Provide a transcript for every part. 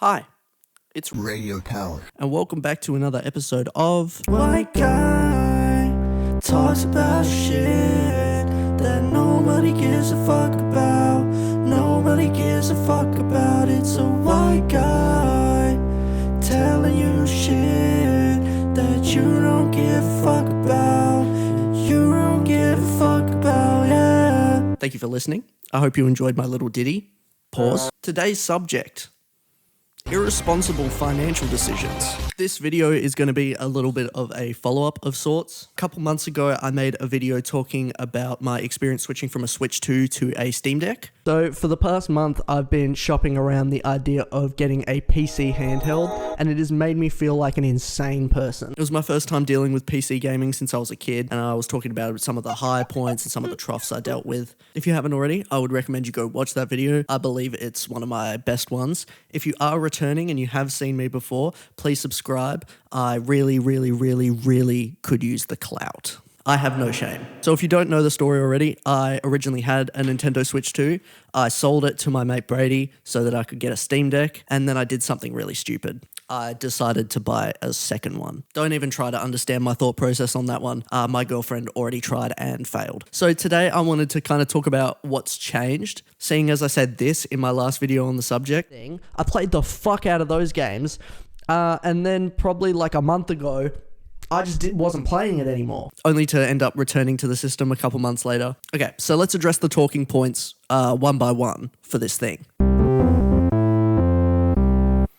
Hi, it's Radio Tower, and welcome back to another episode of White guy talks about shit that nobody gives a fuck about. Nobody gives a fuck about. It's a white guy telling you shit that you don't give a fuck about. You don't give a fuck about, yeah. Thank you for listening. I hope you enjoyed my little ditty. Pause. Today's subject: irresponsible financial decisions. This video is going to be a little bit of a follow-up of sorts. A couple months ago, I made a video talking about my experience switching from a Switch 2 to a Steam Deck. So for the past month, I've been shopping around the idea of getting a PC handheld, and it has made me feel like an insane person. It was my first time dealing with PC gaming since I was a kid, and I was talking about some of the high points and some of the troughs I dealt with. If you haven't already, I would recommend you go watch that video. I believe it's one of my best ones. If you are returning and you have seen me before, please subscribe. I really could use the clout. I have no shame. So if you don't know the story already, I originally had a Nintendo Switch 2. I sold it to my mate Brady so that I could get a Steam Deck, and then I did something really stupid. I decided to buy a second one. Don't even try to understand my thought process on that one. My girlfriend already tried and failed. So today I wanted to kind of talk about what's changed. Seeing as I said this in my last video on the subject, I played the fuck out of those games. And then probably like a month ago, I just wasn't playing it anymore, only to end up returning to the system a couple months later. Okay, so let's address the talking points one by one for this thing.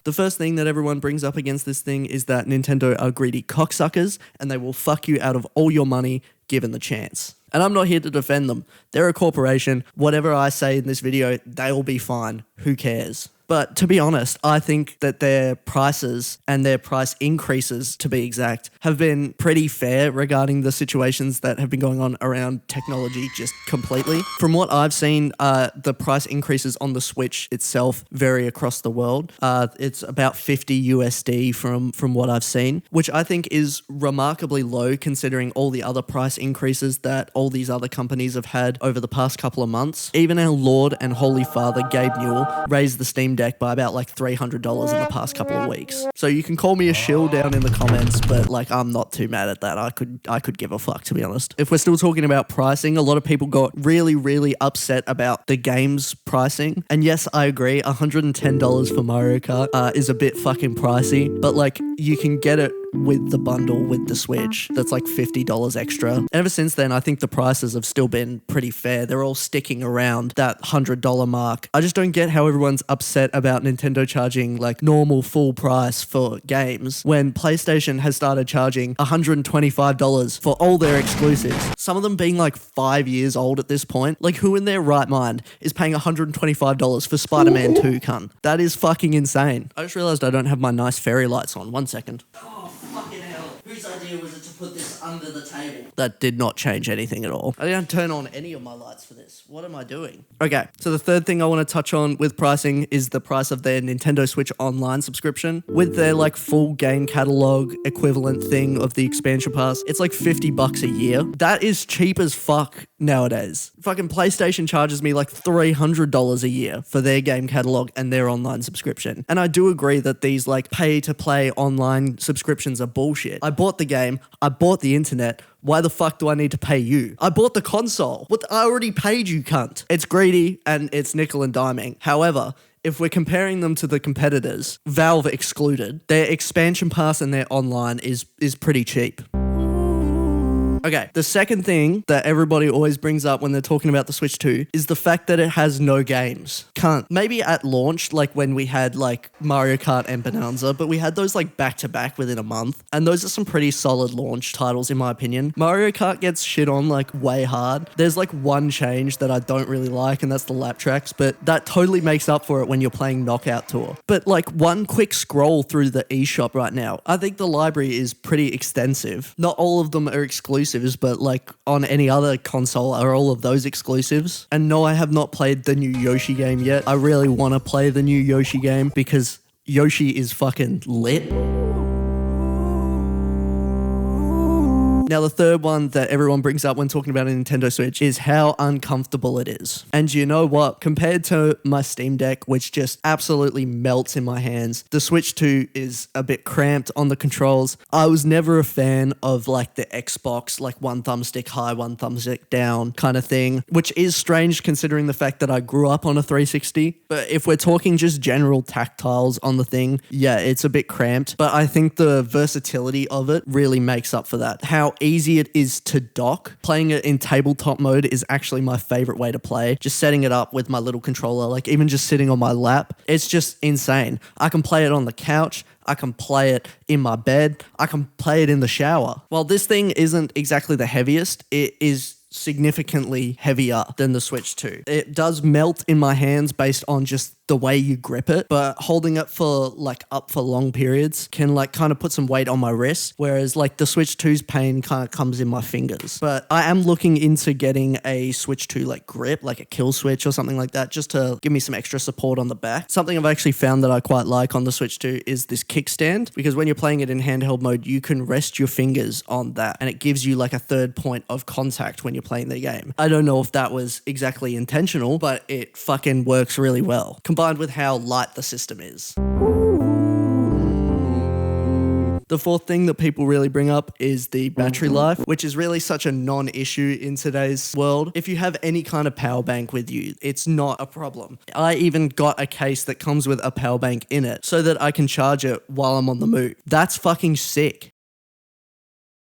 The first thing that everyone brings up against this thing is that Nintendo are greedy cocksuckers and they will fuck you out of all your money given the chance. And I'm not here to defend them. They're a corporation. Whatever I say in this video, they'll be fine. Who cares? But to be honest, I think that their prices and their price increases, to be exact, have been pretty fair regarding the situations that have been going on around technology just completely. From what I've seen, the price increases on the Switch itself vary across the world. It's about 50 USD from what I've seen, which I think is remarkably low considering all the other price increases that all these other companies have had over the past couple of months. Even our Lord and Holy Father, Gabe Newell, raised the Steam Deck by about like $300 in the past couple of weeks. So you can call me a shill down in the comments, but like I'm not too mad at that. I could give a fuck, to be honest. If we're still talking about pricing, a lot of people got really upset about the game's pricing. And yes, I agree, $110 for Mario Kart is a bit fucking pricey, but like you can get it with the bundle with the Switch. That's like $50 extra. And ever since then, I think the prices have still been pretty fair. They're all sticking around that $100 mark. I just don't get how everyone's upset about Nintendo charging like normal full price for games when PlayStation has started charging $125 for all their exclusives. Some of them being like 5 years old at this point. Like who in their right mind is paying $125 for Spider-Man 2, cunt? That is fucking insane. I just realized I don't have my nice fairy lights on. 1 second. Fucking hell. Whose idea was it to put this under the table? That did not change anything at all. I didn't turn on any of my lights for this. What am I doing? Okay, so the third thing I want to touch on with pricing is the price of their Nintendo Switch Online subscription. With their like full game catalog equivalent thing of the expansion pass, it's like $50 a year. That is cheap as fuck nowadays. Fucking PlayStation charges me like $300 a year for their game catalog and their online subscription. And I do agree that these like pay to play online subscriptions are bullshit. I bought the game, I bought the internet. Why the fuck do I need to pay you? I bought the console. I already paid you, cunt. It's greedy and it's nickel and diming. However, if we're comparing them to the competitors, Valve excluded, their expansion pass and their online is pretty cheap. Okay, the second thing that everybody always brings up when they're talking about the Switch 2 is the fact that it has no games. Can't. Maybe at launch, like when we had like Mario Kart and Bonanza, but we had those like back to back within a month. And those are some pretty solid launch titles in my opinion. Mario Kart gets shit on like way hard. There's like one change that I don't really like, and that's the lap tracks, but that totally makes up for it when you're playing Knockout Tour. But like one quick scroll through the eShop right now, I think the library is pretty extensive. Not all of them are exclusive, but like on any other console are all of those exclusives. And no, I have not played the new Yoshi game yet. I really want to play the new Yoshi game because Yoshi is fucking lit. Now, the third one that everyone brings up when talking about a Nintendo Switch is how uncomfortable it is. And you know what? Compared to my Steam Deck, which just absolutely melts in my hands, the Switch 2 is a bit cramped on the controls. I was never a fan of like the Xbox, like one thumbstick high, one thumbstick down kind of thing, which is strange considering the fact that I grew up on a 360. But if we're talking just general tactiles on the thing, yeah, it's a bit cramped. But I think the versatility of it really makes up for that. How easy it is to dock. Playing it in tabletop mode is actually my favorite way to play. Just setting it up with my little controller, like even just sitting on my lap, it's just insane. I can play it on the couch. I can play it in my bed. I can play it in the shower. While this thing isn't exactly the heaviest, it is significantly heavier than the Switch 2. It does melt in my hands based on just the way you grip it, but holding it for like up for long periods can like kind of put some weight on my wrist, whereas like the Switch 2's pain kind of comes in my fingers. But I am looking into getting a Switch 2 like grip, like a kill switch or something like that, just to give me some extra support on the back. Something I've actually found that I quite like on the Switch 2 is this kickstand, because when you're playing it in handheld mode, you can rest your fingers on that and it gives you like a third point of contact when you're playing the game. I don't know if that was exactly intentional, but it fucking works really well, combined with how light the system is. The fourth thing that people really bring up is the battery life, which is really such a non-issue in today's world. If you have any kind of power bank with you, it's not a problem. I even got a case that comes with a power bank in it so that I can charge it while I'm on the move. That's fucking sick.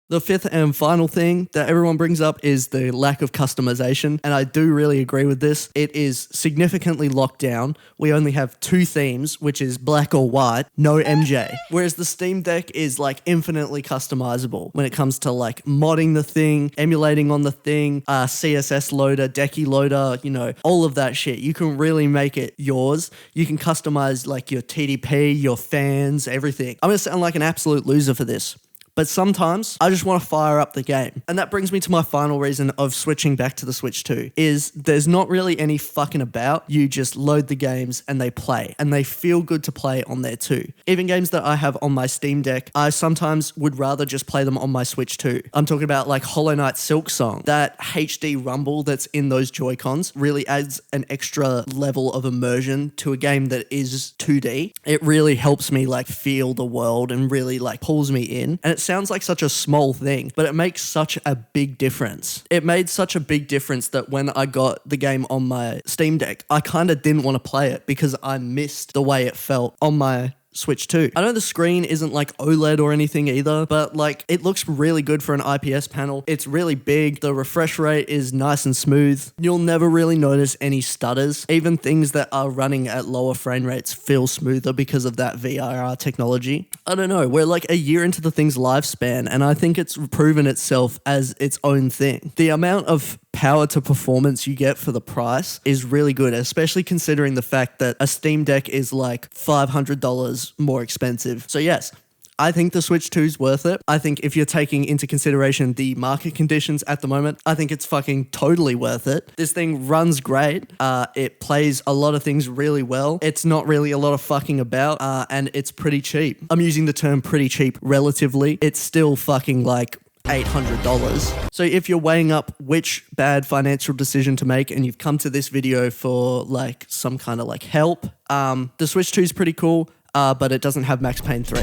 The fifth and final thing that everyone brings up is the lack of customization, and I do really agree with this. It is significantly locked down. We only have two themes, which is black or white, no MJ. Whereas the Steam Deck is like infinitely customizable when it comes to like modding the thing, emulating on the thing, CSS loader, Decky loader, you know, all of that shit. You can really make it yours. You can customize like your TDP, your fans, everything. I'm gonna sound like an absolute loser for this, but sometimes I just want to fire up the game. And that brings me to my final reason of switching back to the Switch 2, is there's not really any fucking about. You just load the games and they play, and they feel good to play on there too. Even games that I have on my Steam Deck, I sometimes would rather just play them on my Switch 2. I'm talking about like Hollow Knight Silk Song. That HD rumble that's in those Joy-Cons really adds an extra level of immersion to a game that is 2D. It really helps me like feel the world and really like pulls me in. And it sounds like such a small thing, but it makes such a big difference. It made such a big difference that when I got the game on my Steam Deck, I kind of didn't want to play it because I missed the way it felt on my Switch 2. I know the screen isn't like OLED or anything either, but like it looks really good for an IPS panel. It's really big. The refresh rate is nice and smooth. You'll never really notice any stutters. Even things that are running at lower frame rates feel smoother because of that VRR technology. I don't know. We're like a year into the thing's lifespan, and I think it's proven itself as its own thing. The amount of power to performance you get for the price is really good, especially considering the fact that a Steam Deck is like $500 more expensive. So yes, I think the Switch 2 is worth it. I think if you're taking into consideration the market conditions at the moment, I think it's fucking totally worth it. This thing runs great. It plays a lot of things really well. It's not really a lot of fucking about, and it's pretty cheap. I'm using the term pretty cheap relatively. It's still fucking like $800. So if you're weighing up which bad financial decision to make and you've come to this video for like some kind of like help, the Switch 2 is pretty cool, but it doesn't have Max Payne 3.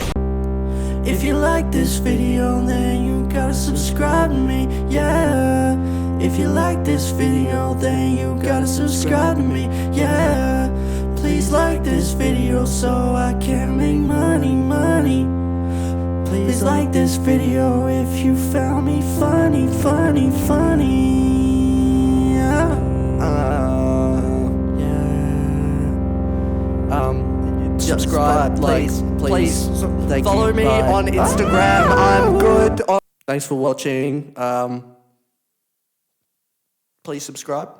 If you like this video, then you gotta subscribe to me, yeah. If you like this video, then you gotta subscribe to me, yeah. Please like this video so I can make money. Please like this video if you found me funny. Yeah. Subscribe, please. Follow me Bye. on Instagram. I'm good. Thanks for watching. Please subscribe.